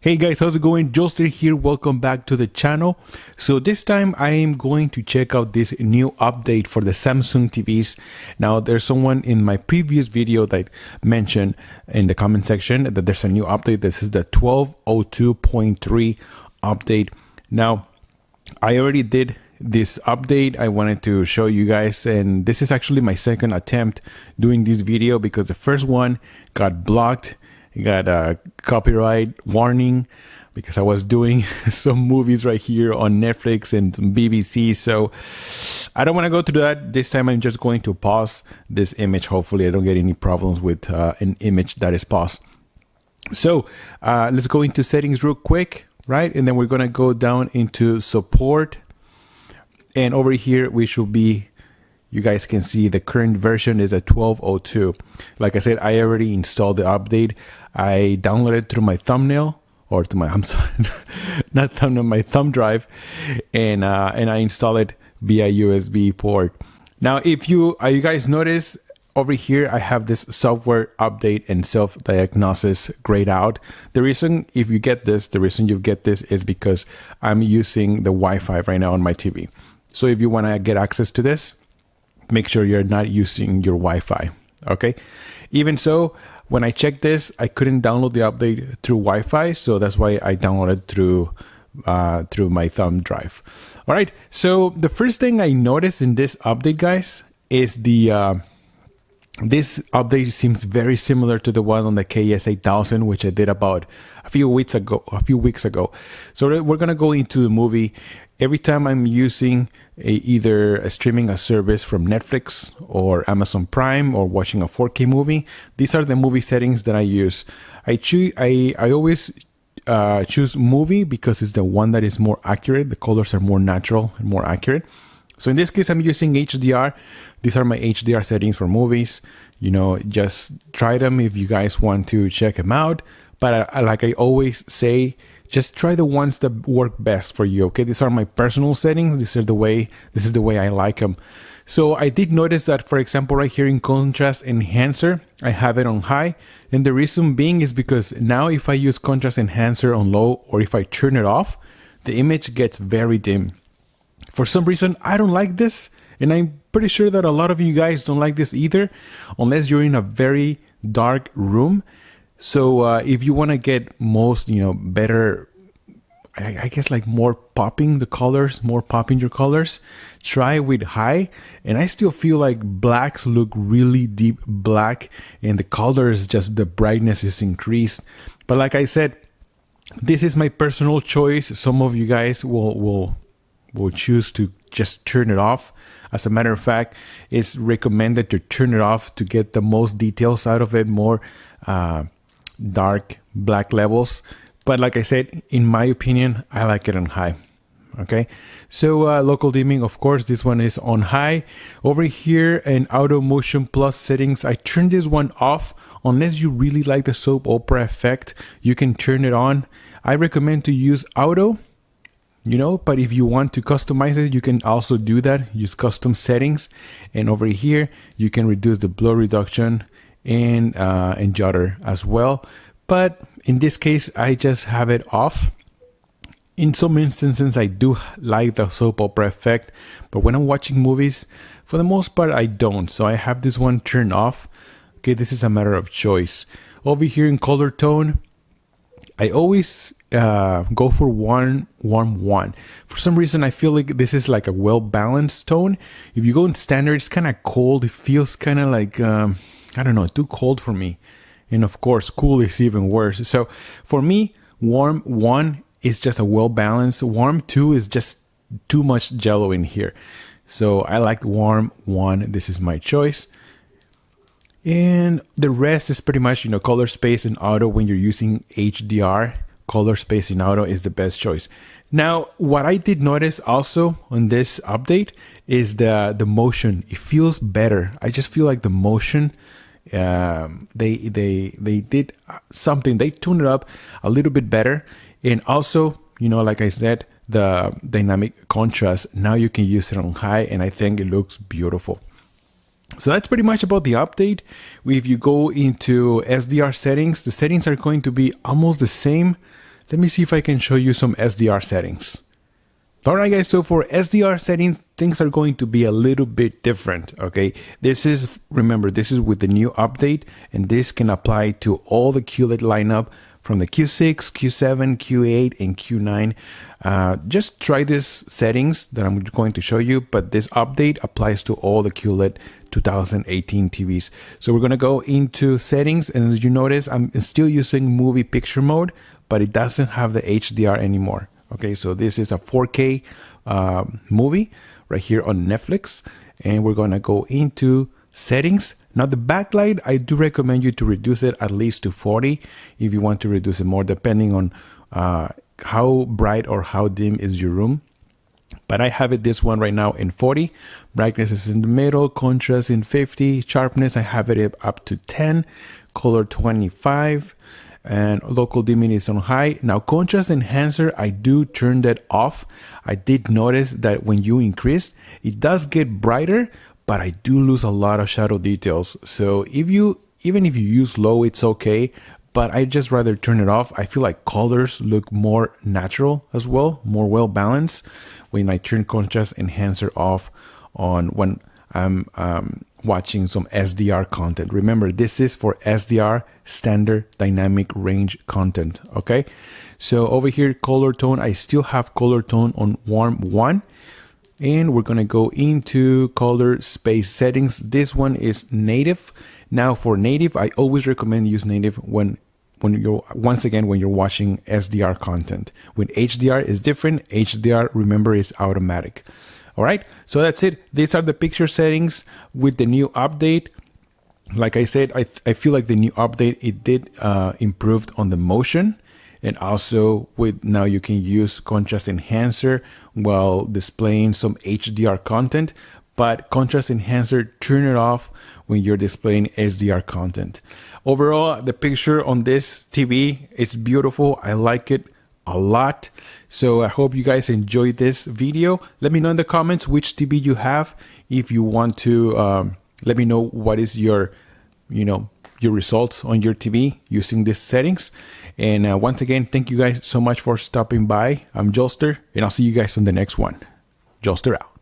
Hey guys, how's it going? Joster here, welcome back to the channel. So this time I am going to check out this new update for the Samsung TVs. Now there's someone in my previous video that mentioned in the comment section that there's a new update. This is the 12.02.3 update. Now I already did this update. I wanted to show you guys, and this is actually my second attempt doing this video because the first one got blocked. Got a copyright warning because I was doing some movies right here on Netflix and BBC, so I don't want to go through that. This time I'm just going to pause this image. Hopefully I don't get any problems with an image that is paused. So let's go into settings real quick, right? And then we're gonna go down into support, and over here we should be, you guys can see the current version is a 12.02. Like I said, I already installed the update. I downloaded it through my thumbnail, or to my, I'm sorry, not thumbnail, my thumb drive, and I installed it via USB port. Now, if you guys notice over here, I have this software update and self-diagnosis grayed out. The reason, if you get this, the reason you get this is because I'm using the Wi-Fi right now on my TV. So if you want to get access to this, make sure you're not using your Wi-Fi, okay? Even so, when I checked this, I couldn't download the update through Wi-Fi, so that's why I downloaded through my thumb drive. All right, so the first thing I noticed in this update, guys, is the this update seems very similar to the one on the KS8000, which I did about a few weeks ago. So we're gonna go into the movie. Every time I'm using either streaming a service from Netflix or Amazon Prime or watching a 4K movie, these are the movie settings that I use. I always choose movie because it's the one that is more accurate. The colors are more natural and more accurate. So in this case, I'm using HDR. These are my HDR settings for movies. You know, just try them if you guys want to check them out. But like I always say, just try the ones that work best for you. Okay, these are my personal settings. This is the way I like them. So I did notice that, for example, right here in contrast enhancer, I have it on high, and the reason being is because now if I use contrast enhancer on low, or if I turn it off, the image gets very dim. For some reason, I don't like this, and I'm pretty sure that a lot of you guys don't like this either, unless you're in a very dark room. So if you want to get most, better, I guess like more popping the colors, more popping your colors, try with high. And I still feel like blacks look really deep black, and the colors, just the brightness is increased. But like I said, this is my personal choice. Some of you guys will choose to just turn it off. As a matter of fact, it's recommended to turn it off to get the most details out of it, more dark black levels. But like I said, in my opinion, I like it on high. Okay, so local dimming, of course, this one is on high. Over here in auto motion plus settings, I turned this one off. Unless you really like the soap opera effect, you can turn it on. I recommend to use auto, but if you want to customize it, you can also do that. Use custom settings, and over here you can reduce the blur reduction and judder as well. But in this case, I just have it off. In some instances, I do like the soap opera effect, but when I'm watching movies, for the most part, I don't. So I have this one turned off. Okay, this is a matter of choice. Over here in color tone, I always go for warm one. For some reason, I feel like this is like a well-balanced tone. If you go in standard, it's kind of cold. It feels kind of like, I don't know, too cold for me. And of course, cool is even worse. So for me, warm 1 is just a well-balanced. Warm 2 is just too much jello in here. So I like warm 1. This is my choice. And the rest is pretty much, color space and auto. When you're using HDR, color space in auto is the best choice. Now, what I did notice also on this update is the motion. It feels better. I just feel like the motion, they did something. They tuned it up a little bit better. And also, like I said, the dynamic contrast, now you can use it on high, and I think it looks beautiful. So that's pretty much about the update. If you go into SDR settings, the settings are going to be almost the same let me see if I can show you some SDR settings. Alright guys, so for SDR settings, things are going to be a little bit different, okay? Remember, this is with the new update, and this can apply to all the QLED lineup from the Q6, Q7, Q8, and Q9. Just try these settings that I'm going to show you, but this update applies to all the QLED 2018 TVs. So we're gonna go into settings, and as you notice, I'm still using movie picture mode, but it doesn't have the HDR anymore. Okay, so this is a 4K movie right here on Netflix, and we're gonna go into settings. Now the backlight, I do recommend you to reduce it at least to 40 if you want to reduce it more, depending on how bright or how dim is your room. But I have this one right now in 40. Brightness is in the middle, contrast in 50, sharpness I have it up to 10, color 25, and local dimming is on high. Now contrast enhancer, I do turn that off. I did notice that when you increase, it does get brighter, but I do lose a lot of shadow details. So even if you use low, it's okay, but I just rather turn it off. I feel like colors look more natural as well, more well balanced when I turn contrast enhancer off on when I'm watching some SDR content. Remember, this is for SDR, standard dynamic range content, okay? So over here, color tone, I still have color tone on warm 1. And we're gonna go into color space settings. This one is native. Now for native, I always recommend use native when you're watching SDR content. When HDR is different, HDR, remember, is automatic. All right, so that's it. These are the picture settings with the new update. Like I said, I feel like the new update, it did improved on the motion, and also with now you can use contrast enhancer while displaying some HDR content, but contrast enhancer, turn it off when you're displaying SDR content. Overall, the picture on this TV is beautiful. I like it a lot. So I hope you guys enjoyed this video. Let me know in the comments which TV you have. If you want to let me know what is your results on your TV using these settings. And once again, thank you guys so much for stopping by. I'm Jolster, and I'll see you guys on the next one. Jolster out.